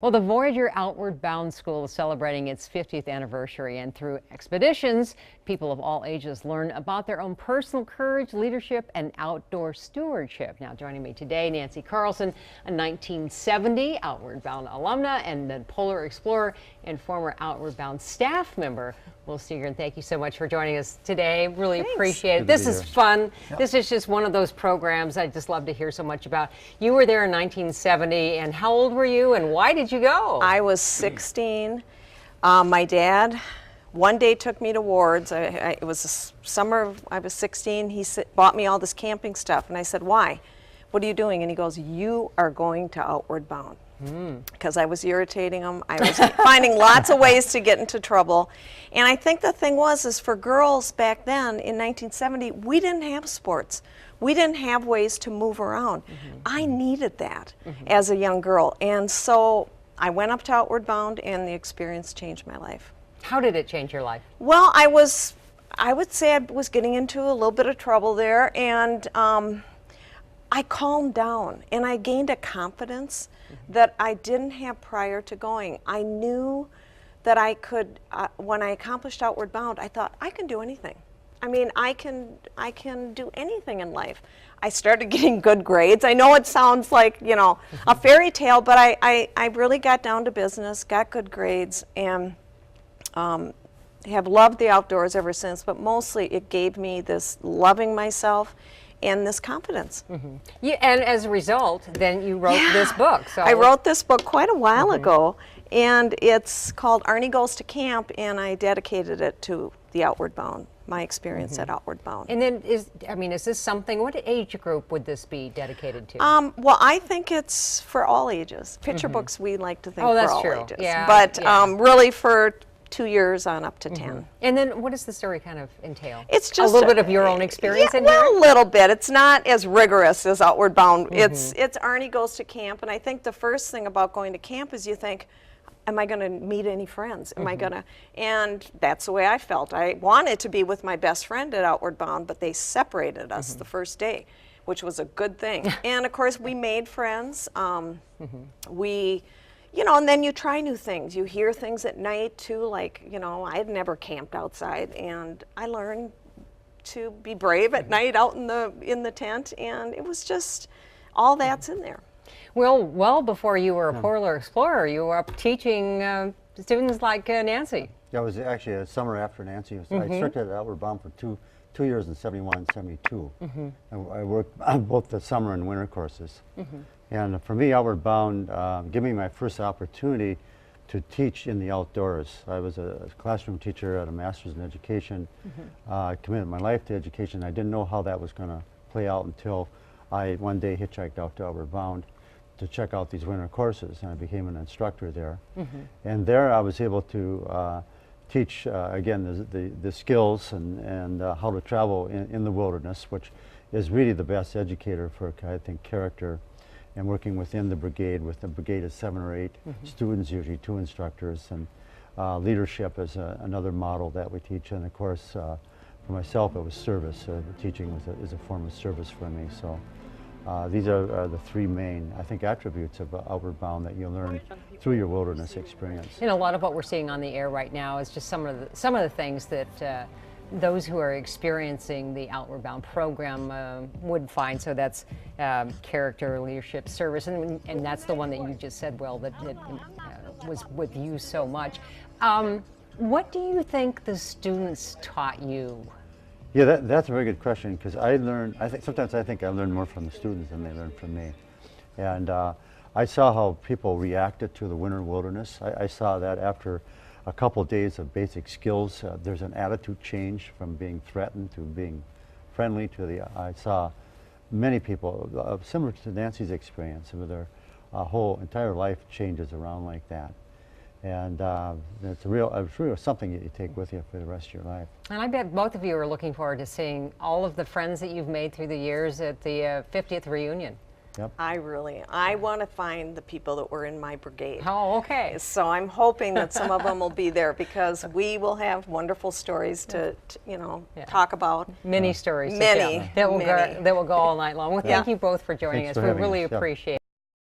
Well, the Voyageur Outward Bound School is celebrating its 50th anniversary, and through expeditions, people of all ages learn about their own personal courage, leadership, and outdoor stewardship. Now, joining me today, Nancy Carlson, a 1970 Outward Bound alumna and then polar explorer and former Outward Bound staff member. Well, Steger, and thank you so much for joining us today. Really appreciate it. This is fun. Yep. This is just one of those programs I just love to hear so much about. You were there in 1970, and how old were you, and why did you go? I was 16. My dad one day took me to Ward's. It was the summer I was 16. He bought me all this camping stuff, and I said, "Why? What are you doing?" And he goes, "You are going to Outward Bound." Because I was irritating him. I was finding lots of ways to get into trouble. And I think the thing is for girls back then in 1970, we didn't have sports. We didn't have ways to move around. I needed that as a young girl. And so I went up to Outward Bound, and the experience changed my life. How did it change your life? Well, I would say I was getting into a little bit of trouble there, and I calmed down, and I gained a confidence that I didn't have prior to going. I knew that I could, when I accomplished Outward Bound, I thought, I can do anything. I mean, I can do anything in life. I started getting good grades. I know it sounds like, you know, a fairy tale, but I really got down to business, got good grades, and have loved the outdoors ever since, but mostly it gave me this loving myself and this confidence. Yeah, and as a result, then you wrote this book. So I wrote this book quite a while ago, and it's called Arnie Goes to Camp, and I dedicated it to the Outward Bound, my experience at Outward Bound. And then, is this something, what age group would this be dedicated to? Well, I think it's for all ages. Picture books, we like to think for all ages. Yeah, but really for 2 years on up to 10. And then what does the story kind of entail? It's just a little bit of your own experience in here? Well, a little bit. It's not as rigorous as Outward Bound. It's Arnie Goes to Camp, and I think the first thing about going to camp is you think, am I going to meet any friends? Am I going to? And that's the way I felt. I wanted to be with my best friend at Outward Bound, but they separated us the first day, which was a good thing. And of course, we made friends. You know, and then you try new things. You hear things at night too, like, you know, I had never camped outside, and I learned to be brave at night out in the tent, and it was just, all that's in there. Well before you were a polar explorer, you were up teaching students like Nancy. Yeah, it was actually a summer after Nancy. I instructed at Outward Bound for two years in 71 and 72. And I worked on both the summer and winter courses. And for me, Outward Bound gave me my first opportunity to teach in the outdoors. I was a classroom teacher at a master's in education. I committed my life to education. I didn't know how that was going to play out until I one day hitchhiked out to Outward Bound to check out these winter courses, and I became an instructor there. And there I was able to teach, again, the skills and how to travel in the wilderness, which is really the best educator for, I think, character. And working within the brigade, with the brigade of 7 or 8 students, usually 2 instructors, and leadership is another model that we teach. And of course, for myself, it was service. Teaching is a form of service for me. So these are the 3 main, I think, attributes of Outward Bound that you learn through your wilderness experience. And a lot of what we're seeing on the air right now is just some of the things that those who are experiencing the Outward Bound program would find. So that's character, leadership, service, and that's the one that you just said, well, that was with you so much. What do you think the students taught you? Yeah, that's a very good question, because sometimes I think I learn more from the students than they learn from me. And I saw how people reacted to the winter wilderness. I saw that after a couple of days of basic skills, there's an attitude change from being threatened to being friendly to I saw many people, similar to Nancy's experience, where their whole entire life changes around like that. And it's really something that you take with you for the rest of your life. And I bet both of you are looking forward to seeing all of the friends that you've made through the years at the 50th reunion. Yep. I want to find the people that were in my brigade. Oh, okay. So I'm hoping that some of them will be there, because we will have wonderful stories to talk about. Many stories. Many. That will go all night long. Well, thank you both for joining us. We really appreciate it.